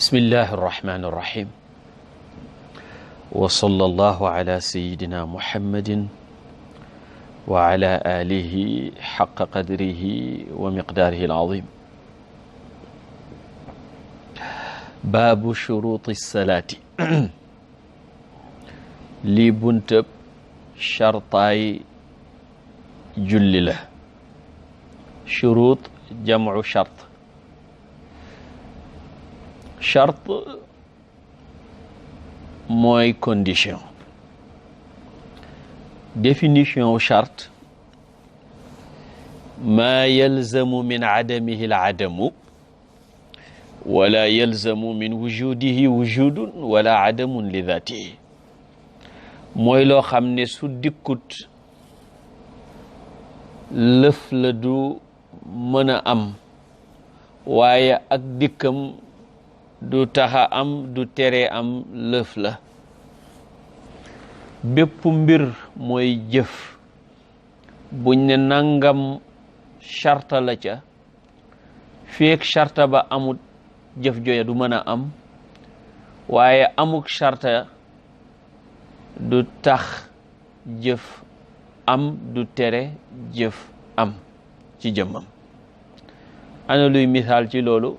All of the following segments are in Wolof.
bismillahi irrahmani irrahim wa sallallahu ala sayidina muhammadin wa ala alihi xaqa qadrihi wa miqdaarihi alazim baabu shuruuti salaati lii buntëb shartaay julli la shuruut jamcu shart charte mooy condition définition wu charte maa yalzamu min adamihi al adamu wala yalzamu min wujudihi wujudun wala adamun li dhatihi mooy loo xam ne su dikkut lëf la du mën a am waaye ak dikkam du taxa am du tere am lëf la bépp mbir mooy jëf buñ ne nangam charta la ca feek charta ba amut jëf jooya du mën a am waaye amuk charta du tax jëf am du tere jëf am ci jëmmam ana luy misaal ci loolu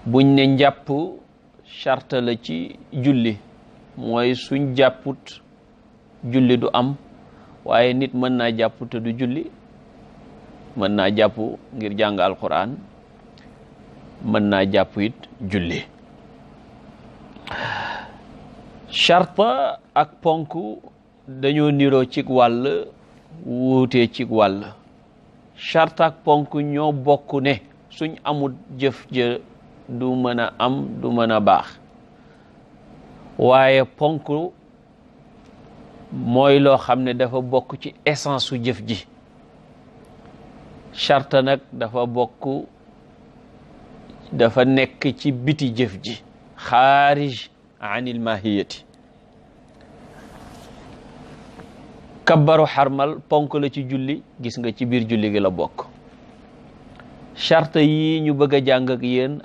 buñ ne njàpp charte la ci julli mooy suñ jàpput julli du am waaye nit mën naa jàpp te du julli mën naa jàpp ngir jàng alquran mën naa jàpp it julli charte ak ponk dañoo niroo cig wàll wuutee cig wàll charte ak ponk ñoo bokk ne suñ amul jëf jë du mën a am du mën a baax waaye ponk mooy loo xam ne dafa bokk ci essence su jëf ji charte nag dafa nekk ci biti jëf ji xaarij anil mahiyati kabbaru xarmal ponk la ci julli gis nga ci biir julli gi la bokk charte yi ñu bëgg a jàng ak yéen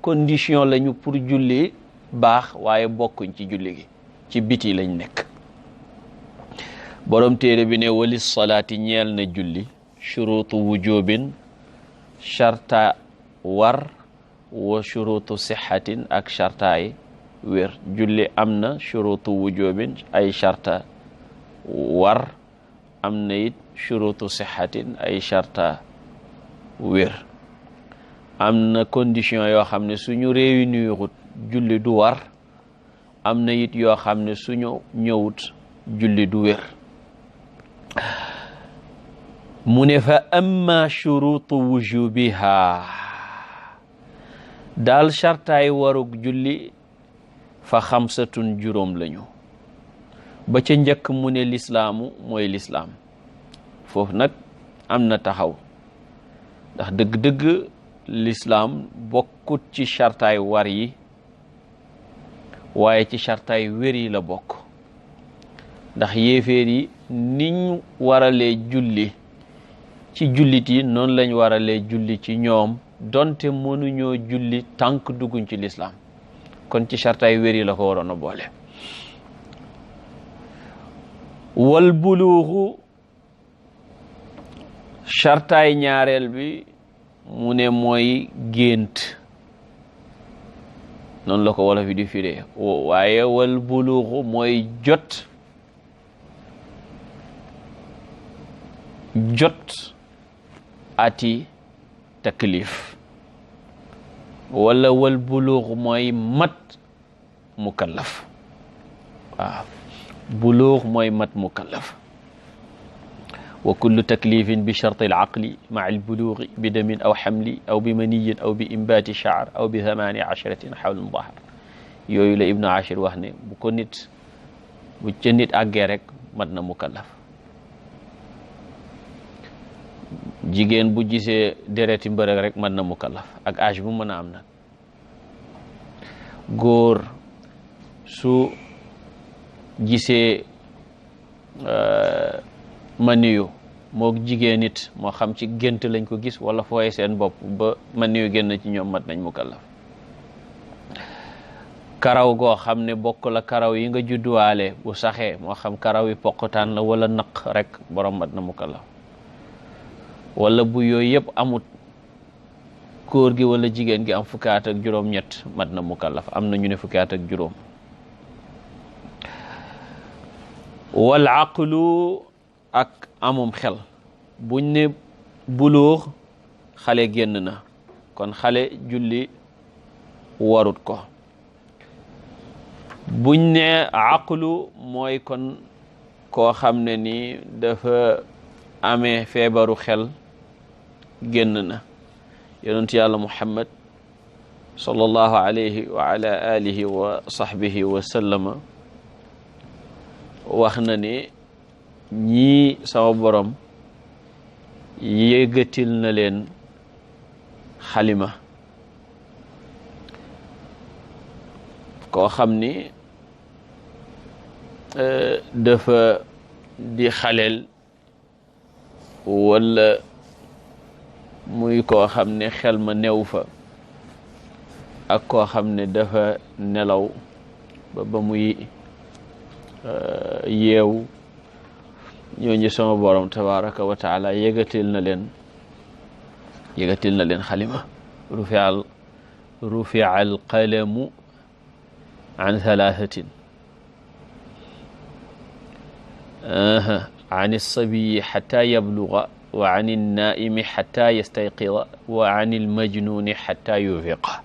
condition lañu pour julli baax waaye bokkuñ ci julli gi ci biti lañ nekk borom téere bi ne walis salaati ñeel na julli shuruutu wujubin charta war wa shuruutu sixatin ak chartaay wér julli am na shuruutu wujubin ay charta war am na it shuruutu sixatin ay charta wér am na condition yoo xam ne suñu réunirut julli du war am na it yoo xam ne suñu ñëwut julli du wér mu ne fa amma shuruutu wujubiha daal chartaay warug julli fa xamsatun juróom lañu ba ca njëkk mu ne lislaamu mooy lislaam foofu nag am na taxaw ndax dëgg-dëgg lislaam bokkut ci chartaay war yi waaye ci chartaay wér yi la bokk ndax yéeféer yi niñ waralee julli ci jullit yi noonu lañ waralee julli ci ñoom donte mënuñoo julli tànk dugguñ ci lislaam kon ci chartaay wér yi la ko waroon a boole wal buluuxu chartaay ñaareel bi mu ne mooy gént noonu la ko wolof yi di firee waaye wal buluuxu mooy jot ati taklif wala wal buluuxu mooy mat mukallaf waaw buluux mooy mat mukallaf wa kullu taklifin bi charti al aqli maa al buluuxi bi damin aw xamli aw bi maniyin aw bi imbaati shaar aw bi 18 xawlun dahar yooyu la ibnu ashir wax ne bu ca nit àggee rek mat na mukallaf jigéen bu gisee dereti mbërëg rek mat na mukallaf ak âge bu mën a am nag góor su gisee maniyu mook jigéen nit moo xam ci gént lañ ko gis wala fooye seen bopp ba maniyu génn ci ñoom mat nañ mukallaf karaw goo xam ne bokk la karaw yi nga judduwaale bu saxee moo xam karaw yi poqataan la wala naq rek borom mat na mukallaf wala bu yooyu yëpp amut góor gi wala jigéen gi am fukki at ak juróom ñett mat na mukallaf am na ñu ne fukki at ak juróom. wal aqlu ak amum xel buñ ne buluux xale génn na kon xale julli warut ko. buñ ne aqlu mooy kon koo xam ne ni dafa amee feebaru xel génn na. yonent yàlla Muhammad sallallahu alayhi wa ala alihi wa sahbihi wa sallama wax na ne ñii sama borom yëgatil na leen xalima koo xam ni dafa di xaleel wala muy koo xam ne xel ma new fa ak koo xam ne dafa nelaw ba muy yeewu ñooñu sama borom tabaraka wa taala yëgatil na leen xalima rufi'a alqalamu an thalathatin an as-sabiyi hatta yabluga wa an an-naa'imi hatta yastayqida wa an al-majnuni hatta yufiqa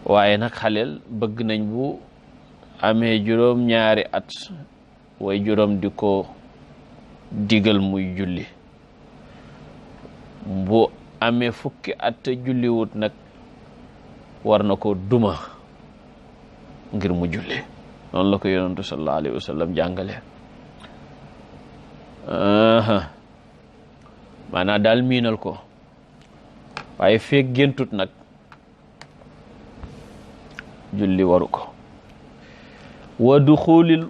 waaye nag xaleel bëgg nañ bu amee juróom ñaari at way juróom di ko digal muy julli bu amee fukki at te julliwut nag war na ko duma ngir mu julli noonu la ko yonentu sallallahu alayhi wa sallam jàngale maanaam daal miinal ko waaye feeg géntut nag julli waru ko wa duxulul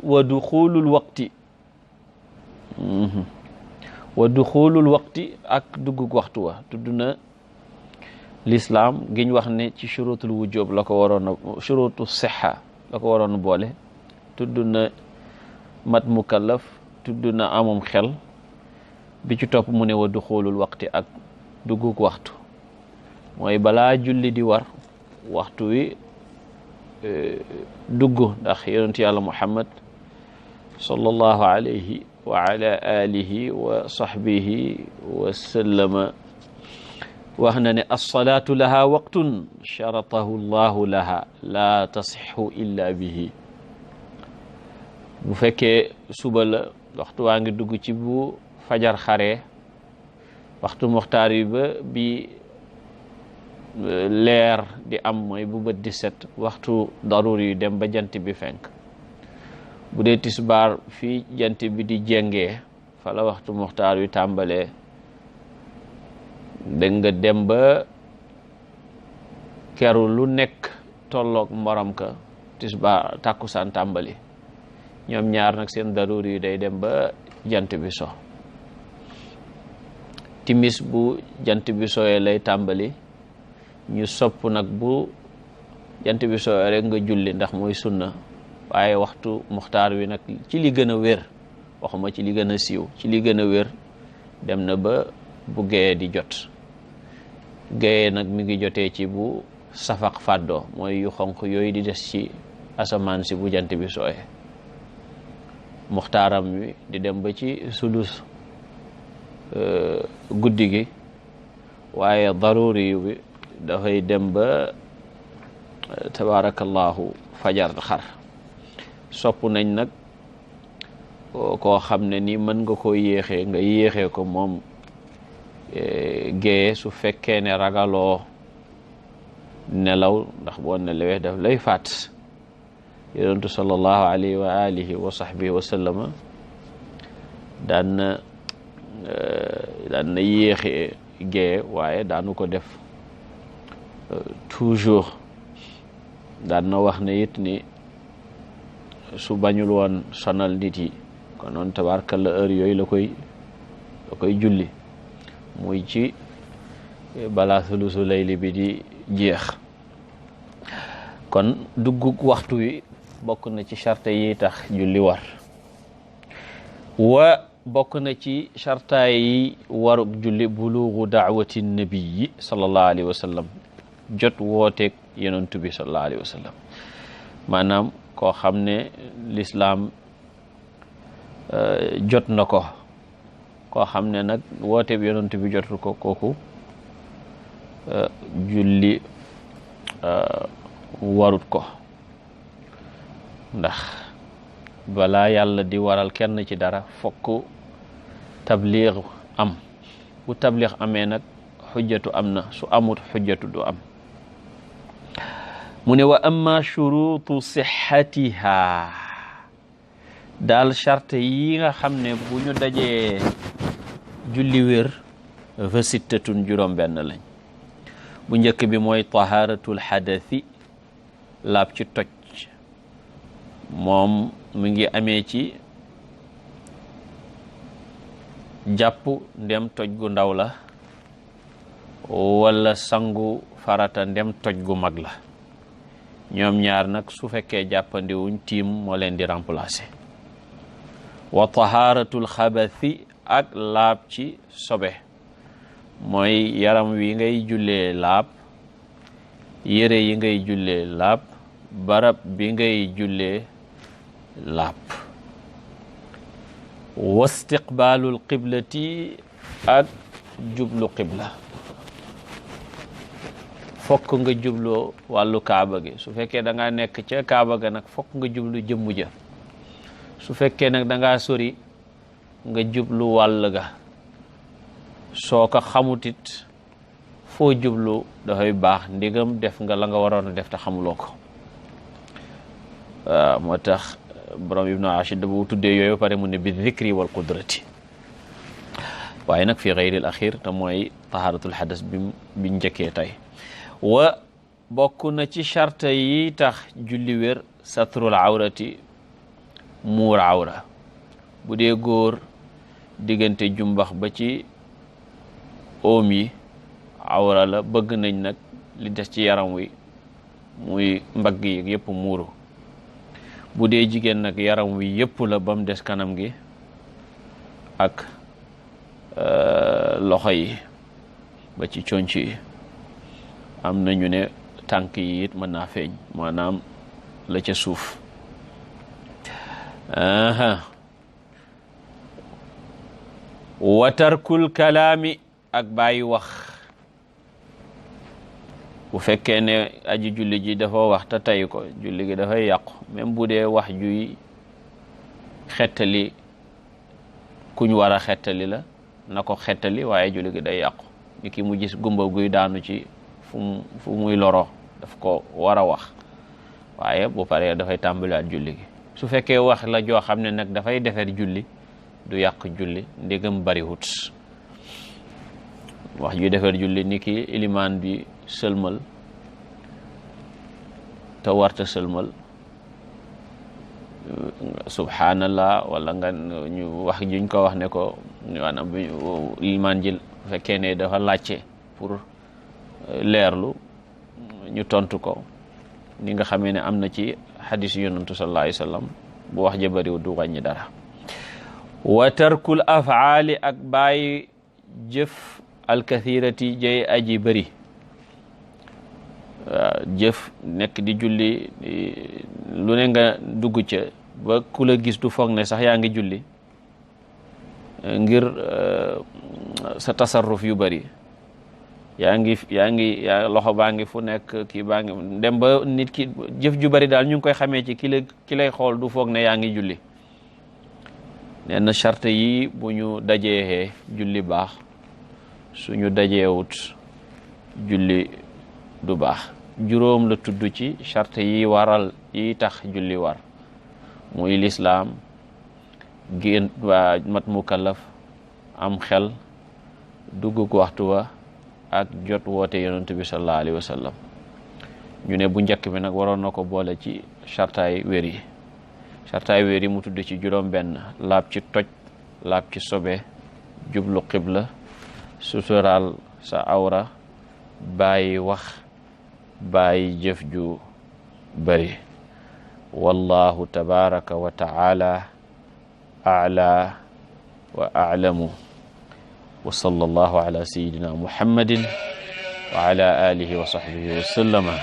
waqti ak duggug waxtu wa tudd na lislaam giñ wax ne ci shurutul wujub la ko waroon a shurutu sixa la ko waroon a boole tudd na mat mukallaf tudd na amum xel bi ci topp mu ne wa duxulul waqti ak duggug waxtu mooy balaa julli di war waxtu wi dugg ndax yonent yàlla Muhammad sallallahu alayhi wa ala alihi wa sahbihi wa sallama wax na ne as-salaatu laha waqtun sharatahu llahu laha la tasixu illa bihi bu fekkee suba la waxtu waa ngi dugg ci bu fajar xare waxtu muxtaar yi ba bi leer di am mooy bu bët di set waxtu daruri yu dem ba jant bi fenk bu dee tisbaar fii jant bi di jengee fa la waxtu muxtaar yu tàmbalee dégg nga dem ba keru lu nekk tolloog morom ka tisbaar tàkkusaan tàmbali ñoom ñaar nag seen daruri yu day dem ba jant bi so timis bu jant bi sooyee lay tàmbali ñu sopp nag bu jant bi sooyee rek nga julli ndax mooy sunna waaye waxtu muxtaar wi nag ci li gën a wér waxuma ci li gën a siiw ci li gën a wér dem na ba bu géyee di jot géyee nag mi ngi jotee ci bu safaq fàddoo mooy yu xonq yooyu di des ci asamaan si bu jant bi sooyee muxtaaram wi di dem ba ci sudus guddi gi waaye daruri bi dafay dem ba tabarakallahu fajar xar sopp nañ nag koo xam ne ni mën nga koo yéexee nga yéexee ko moom géeye su fekkee ne ragaloo nelaw ndax boo nelawee daf lay faat yonentu sallallahu alayhi wa alihi wa sahbihi wa sallama daan na yéexee géeye waaye daanu ko def toujours daan na wax ne it ni su bañul woon sonal nit yi kon noonu tabaarkalla heure yooyu la koy julli muy ci balaa sulusu layli bi di jeex kon duggug waxtu wi bokk na ci charte yi tax julli war wa bokk na ci charta yi warug julli bulugu daawati nabii sallallahu alayhi wa sallam jot wooteeg yonent bi sallallahu alayhi wa sallam maanaam koo xam ne lislaam jot na ko koo xam ne nag woote bi yonent bi jotul ko kooku julli warut ko ndax balaa yàlla di waral kenn ci dara fokk tabliix am bu tabliix amee nag xujjatu am na su amut xujjatu du am mu ne wa amma shurutu sixatiha daal charte yi nga xam ne bu ñu dajee julli wér fa sittatun juróom benn lañ bu njëkk bi mooy taharatul xadathi laab ci toj moom mu ngi amee ci jàpp ndem toj gu ndaw la wala sangu farata ndem toj gu mag la ñoom ñaar nag su fekkee jàppandiwuñ tiim moo leen di remplacer wa taharatul xabathi ak laab ci sobe mooy yaram wi ngay jullee laab yére yi ngay jullee laab barab bi ngay jullee laab wa istiqbaalul qiblati ak jublu qibla fokk nga jubloo wàllu kaaba gi su fekkee da nga nekk ca kaaba ga nag fokk nga jublu jëmmu ja su fekkee nag da ngaa sori nga jublu wàll ga soo ko xamutit foo jublu dafay baax ndigam def nga la nga waroon a def te xamuloo ko waaw moo tax borom ibnu Ashid bu tuddee yooyu pare mu ne bi dhikri wal qudrati waaye nag fi ghayril axir te mooy taharatul hadas bi njëkkee tey wa bokk na ci charte yi tax julli wér satrul awrati muur awra bu dee góor diggante jumbax ba ci oom yi awra la bëgg nañ nag li des ci yaram wi muy mbagg yi yëpp muuru bu dee jigéen nag yaram wi yëpp la ba mu des kanam gi ak loxo yi ba ci conc yi am nañu ne tànk yi it mën naa feeñ maanaam la ca suuf wa tarkul kalaami ak bàyyi wax bu fekkee ne aji julli ji dafa wax te tay ko julli gi dafay yàqu même bu dee wax juy xettali kuñ war a xettali la na ko xettali waaye julli gi day yàqu ni ki mu gis gumba guy daanu ci fu muy loro daf ko war a wax waaye bu paree dafay tàmbaliwaat julli gi su fekkee wax la joo xam ne nag dafay defar julli du yàq julli ndégam bariwut wax ju defar julli ni ki ilimaan bi sëlmal te warta sëlmal subhanallah wala nga ñu wax juñ ko wax ne ko maanaam ilimaan ji fekkee ne dafa laajte pour leerlu ñu tontu ko ni nga xamee ne am na ci xadis yonantu sallallahu alayhi wa sallam bu wax ja bariw du wàññi dara wa tarkul afaali ak bàyyi jëf alkathirati jay aji bëri jëf nekk di julli lu ne nga dugg ca ba ku la gis du foog ne sax yaa ngi julli ngir sa tasarruf yu bëri yaa ngi loxo baa ngi fu nekk kii baa ngi dem ba nit ki jëf ju bëri daal ñu ngi koy xamee ci ki lay xool du foog ne yaa ngi julli nee na charte yi bu ñu dajeexee julli baax suñu dajeewut julli du baax juróom la tudd ci charte yi waral yi tax julli war muy lislaam génn waa mat mukallaf am xel dugguk waxtu wa ak jot woote yonent bi sallallahu alayhi wa sallam ñu ne bu njëkk bi nag waroon na ko boole ci chartaay wér yi chartaay wér yi mu tudd ci juróom benn laab ci toj laab ci sobe jublu qibla sutural sa awra bàyyi wax bàyyi jëf ju bëri. wallahu tabaraka wa taala a'la wa a'lamu wa sallallahu ala sayyidina muhammadin wa ala alihi wa sahbihi wa sallama.